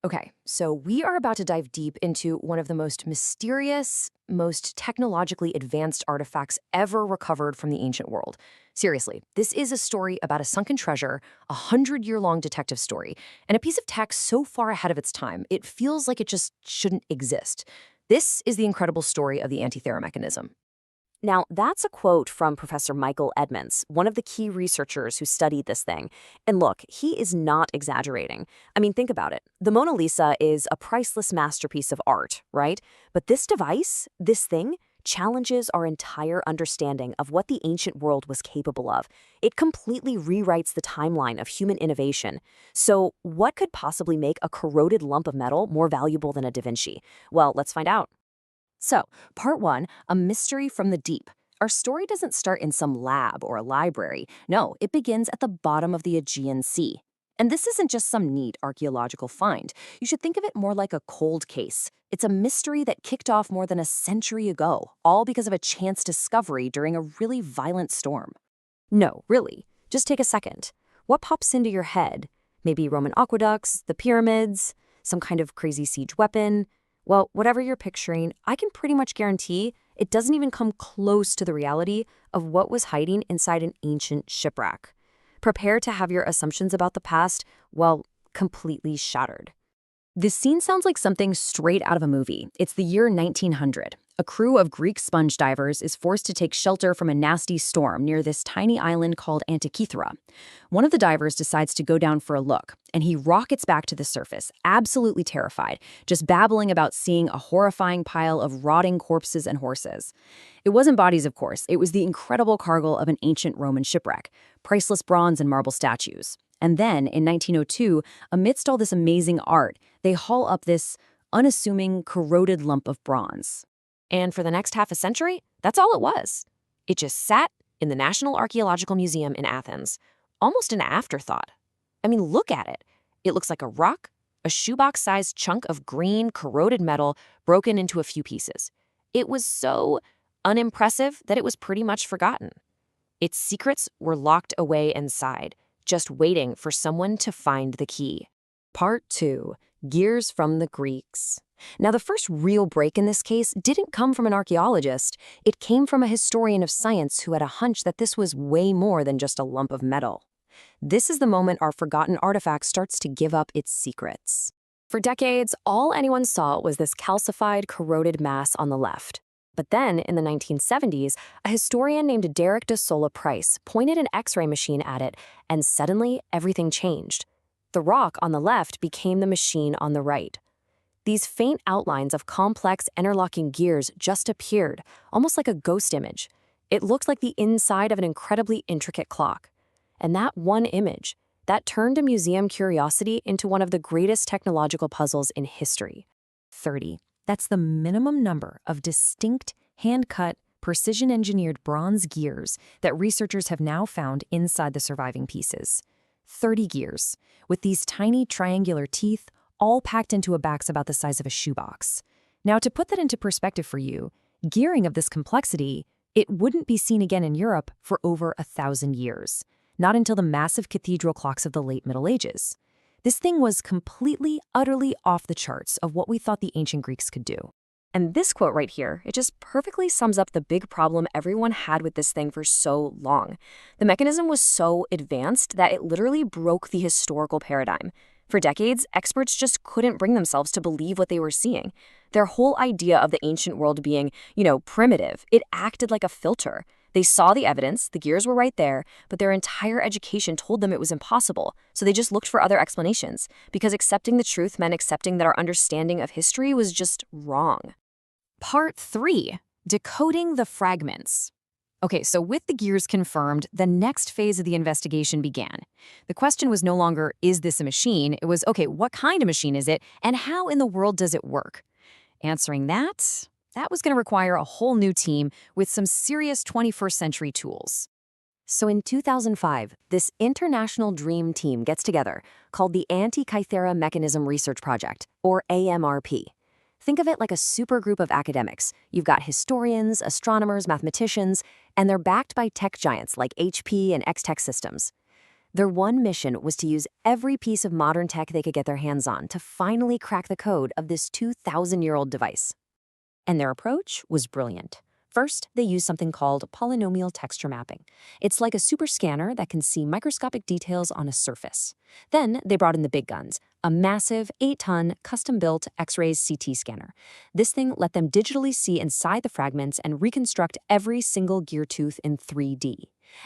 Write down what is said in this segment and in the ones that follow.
Okay, so we are about to dive deep into one of the most mysterious, most technologically advanced artifacts ever recovered from the ancient world. Seriously, this is a story about a sunken treasure, a 100-year-long detective story, and a piece of tech so far ahead of its time, it feels like it just shouldn't exist. This is the incredible story of the Antikythera Mechanism. Now, that's a quote from Professor Michael Edmonds, one of the key researchers who studied this thing. And look, he is not exaggerating. I mean, think about it. The Mona Lisa is a priceless masterpiece of art, right? But this device, this thing, challenges our entire understanding of what the ancient world was capable of. It completely rewrites the timeline of human innovation. So, what could possibly make a corroded lump of metal more valuable than a Da Vinci? Well, let's find out. So, part one, a mystery from the deep. Our story doesn't start in some lab or a library. No, it begins at the bottom of the Aegean Sea. And this isn't just some neat archaeological find. You should think of it more like a cold case. It's a mystery that kicked off more than a century ago, all because of a chance discovery during a really violent storm. No, really. Just take a second. What pops into your head? Maybe Roman aqueducts, the pyramids, some kind of crazy siege weapon. Well, whatever you're picturing, I can pretty much guarantee it doesn't even come close to the reality of what was hiding inside an ancient shipwreck. Prepare to have your assumptions about the past, well, completely shattered. This scene sounds like something straight out of a movie. It's the year 1900. A crew of Greek sponge divers is forced to take shelter from a nasty storm near this tiny island called Antikythera. One of the divers decides to go down for a look, and he rockets back to the surface, absolutely terrified, just babbling about seeing a horrifying pile of rotting corpses and horses. It wasn't bodies, of course. It was the incredible cargo of an ancient Roman shipwreck, priceless bronze and marble statues. And then, in 1902, amidst all this amazing art, they haul up this unassuming, corroded lump of bronze. And for the next half a century, that's all it was. It just sat in the National Archaeological Museum in Athens, almost an afterthought. I mean, look at it. It looks like a rock, a shoebox-sized chunk of green, corroded metal broken into a few pieces. It was so unimpressive that it was pretty much forgotten. Its secrets were locked away inside, just waiting for someone to find the key. Part 2. Gears from the Greeks. Now, the first real break in this case didn't come from an archaeologist. It came from a historian of science who had a hunch that this was way more than just a lump of metal. This is the moment our forgotten artifact starts to give up its secrets. For decades, all anyone saw was this calcified, corroded mass on the left. But then, in the 1970s, a historian named Derek de Sola Price pointed an X-ray machine at it, and suddenly everything changed. The rock on the left became the machine on the right. These faint outlines of complex interlocking gears just appeared, almost like a ghost image. It looked like the inside of an incredibly intricate clock. And that one image, that turned a museum curiosity into one of the greatest technological puzzles in history. 30. That's the minimum number of distinct, hand-cut, precision-engineered bronze gears that researchers have now found inside the surviving pieces. 30 gears, with these tiny triangular teeth all packed into a box about the size of a shoebox. Now, to put that into perspective for you, gearing of this complexity, it wouldn't be seen again in Europe for over 1,000 years, not until the massive cathedral clocks of the late Middle Ages. This thing was completely, utterly off the charts of what we thought the ancient Greeks could do. And this quote right here, it just perfectly sums up the big problem everyone had with this thing for so long. The mechanism was so advanced that it literally broke the historical paradigm. For decades, experts just couldn't bring themselves to believe what they were seeing. Their whole idea of the ancient world being, primitive, it acted like a filter. They saw the evidence, the gears were right there, but their entire education told them it was impossible, so they just looked for other explanations, because accepting the truth meant accepting that our understanding of history was just wrong. Part 3. Decoding the fragments. Okay, so with the gears confirmed, the next phase of the investigation began. The question was no longer, is this a machine? It was, okay, what kind of machine is it, and how in the world does it work? Answering that was going to require a whole new team with some serious 21st century tools. So in 2005, this international dream team gets together, called the Antikythera Mechanism Research Project, or AMRP. Think of it like a supergroup of academics. You've got historians, astronomers, mathematicians, and they're backed by tech giants like HP and X-Tech Systems. Their one mission was to use every piece of modern tech they could get their hands on to finally crack the code of this 2,000-year-old device. And their approach was brilliant. First, they used something called polynomial texture mapping. It's like a super scanner that can see microscopic details on a surface. Then they brought in the big guns, a massive 8-ton custom-built X-rays CT scanner. This thing let them digitally see inside the fragments and reconstruct every single gear tooth in 3D.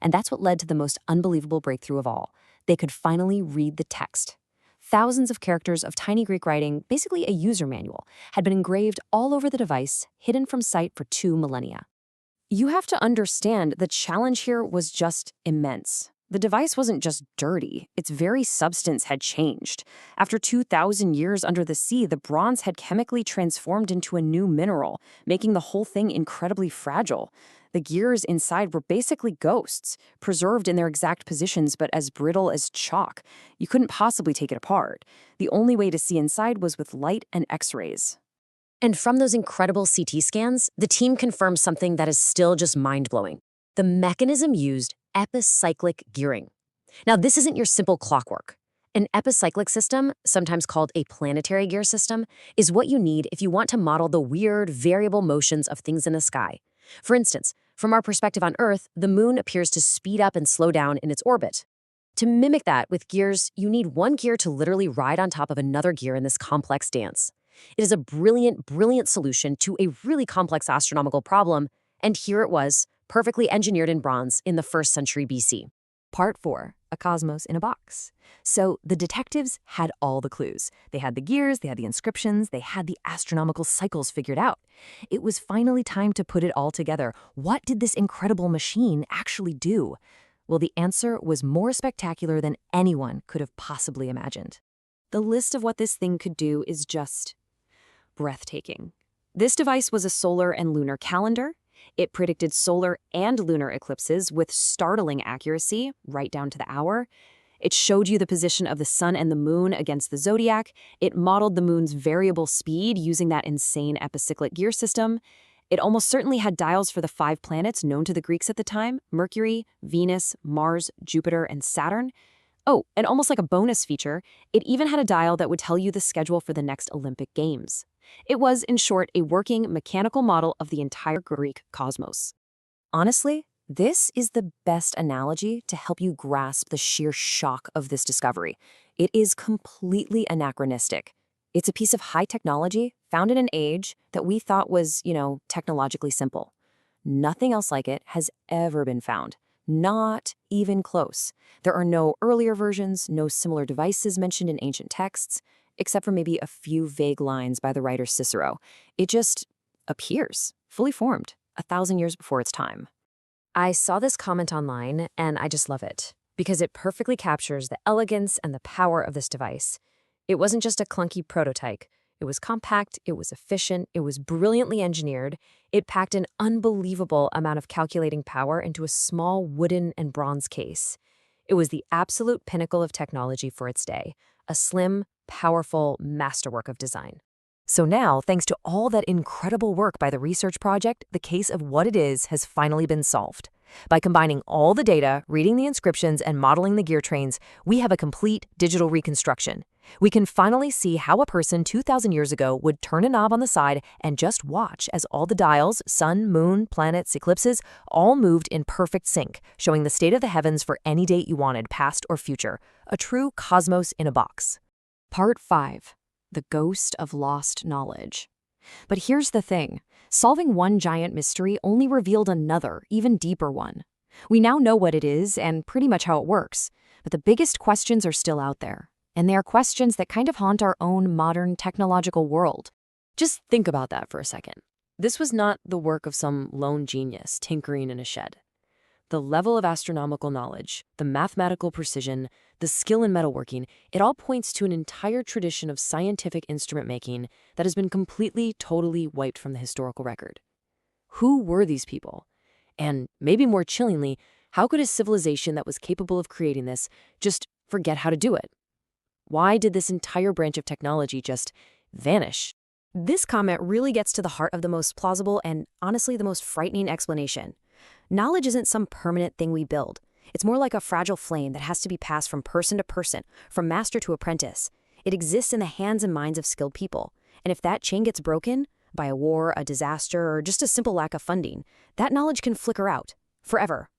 And that's what led to the most unbelievable breakthrough of all. They could finally read the text. Thousands of characters of tiny Greek writing, basically a user manual, had been engraved all over the device, hidden from sight for 2 millennia. You have to understand the challenge here was just immense. The device wasn't just dirty, its very substance had changed. After 2,000 years under the sea, the bronze had chemically transformed into a new mineral, making the whole thing incredibly fragile. The gears inside were basically ghosts, preserved in their exact positions but as brittle as chalk. You couldn't possibly take it apart. The only way to see inside was with light and X-rays. And from those incredible CT scans, the team confirmed something that is still just mind-blowing. The mechanism used epicyclic gearing. Now, this isn't your simple clockwork. An epicyclic system, sometimes called a planetary gear system, is what you need if you want to model the weird, variable motions of things in the sky. For instance, from our perspective on Earth, the moon appears to speed up and slow down in its orbit. To mimic that with gears, you need one gear to literally ride on top of another gear in this complex dance. It is a brilliant, brilliant solution to a really complex astronomical problem, and here it was, perfectly engineered in bronze in the 1st century BC. Part 4, a cosmos in a box. So the detectives had all the clues. They had the gears, they had the inscriptions, they had the astronomical cycles figured out. It was finally time to put it all together. What did this incredible machine actually do? Well, the answer was more spectacular than anyone could have possibly imagined. The list of what this thing could do is just breathtaking. This device was a solar and lunar calendar. It predicted solar and lunar eclipses with startling accuracy, right down to the hour. It showed you the position of the sun and the moon against the zodiac. It modeled the moon's variable speed using that insane epicyclic gear system. It almost certainly had dials for the 5 planets known to the Greeks at the time: Mercury, Venus, Mars, Jupiter, and Saturn. Oh, and almost like a bonus feature, it even had a dial that would tell you the schedule for the next Olympic Games. It was, in short, a working mechanical model of the entire Greek cosmos. Honestly, this is the best analogy to help you grasp the sheer shock of this discovery. It is completely anachronistic. It's a piece of high technology found in an age that we thought was, technologically simple. Nothing else like it has ever been found. Not even close. There are no earlier versions, no similar devices mentioned in ancient texts, except for maybe a few vague lines by the writer Cicero. It just appears, fully formed, 1,000 years before its time. I saw this comment online, and I just love it, because it perfectly captures the elegance and the power of this device. It wasn't just a clunky prototype. It was compact, it was efficient, it was brilliantly engineered. It packed an unbelievable amount of calculating power into a small wooden and bronze case. It was the absolute pinnacle of technology for its day, a slim, powerful masterwork of design. So now, thanks to all that incredible work by the research project, the case of what it is has finally been solved. By combining all the data, reading the inscriptions, and modeling the gear trains, we have a complete digital reconstruction. We can finally see how a person 2,000 years ago would turn a knob on the side and just watch as all the dials, sun, moon, planets, eclipses, all moved in perfect sync, showing the state of the heavens for any date you wanted, past or future. A true cosmos in a box. Part 5. The Ghost of Lost Knowledge. But here's the thing. Solving one giant mystery only revealed another, even deeper one. We now know what it is and pretty much how it works, but the biggest questions are still out there. And they are questions that kind of haunt our own modern technological world. Just think about that for a second. This was not the work of some lone genius tinkering in a shed. The level of astronomical knowledge, the mathematical precision, the skill in metalworking, it all points to an entire tradition of scientific instrument making that has been completely, totally wiped from the historical record. Who were these people? And maybe more chillingly, how could a civilization that was capable of creating this just forget how to do it? Why did this entire branch of technology just vanish? This comment really gets to the heart of the most plausible and, honestly, the most frightening explanation. Knowledge isn't some permanent thing we build. It's more like a fragile flame that has to be passed from person to person, from master to apprentice. It exists in the hands and minds of skilled people. And if that chain gets broken, by a war, a disaster, or just a simple lack of funding, that knowledge can flicker out. Forever.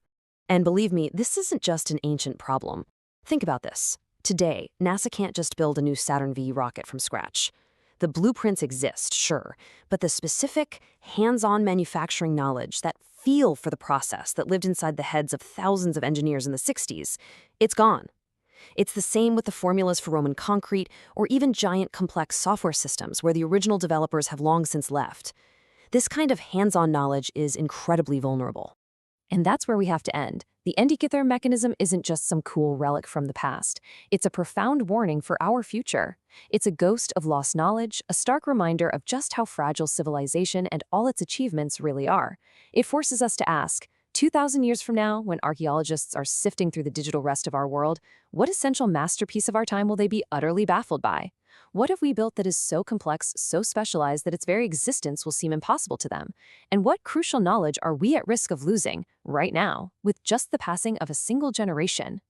And believe me, this isn't just an ancient problem. Think about this. Today, NASA can't just build a new Saturn V rocket from scratch. The blueprints exist, sure, but the specific, hands-on manufacturing knowledge, that feel for the process that lived inside the heads of thousands of engineers in the 60s, it's gone. It's the same with the formulas for Roman concrete or even giant complex software systems where the original developers have long since left. This kind of hands-on knowledge is incredibly vulnerable. And that's where we have to end. The Antikythera Mechanism isn't just some cool relic from the past. It's a profound warning for our future. It's a ghost of lost knowledge, a stark reminder of just how fragile civilization and all its achievements really are. It forces us to ask, 2,000 years from now, when archaeologists are sifting through the digital rest of our world, what essential masterpiece of our time will they be utterly baffled by? What have we built that is so complex, so specialized that its very existence will seem impossible to them? And what crucial knowledge are we at risk of losing right now with just the passing of a single generation?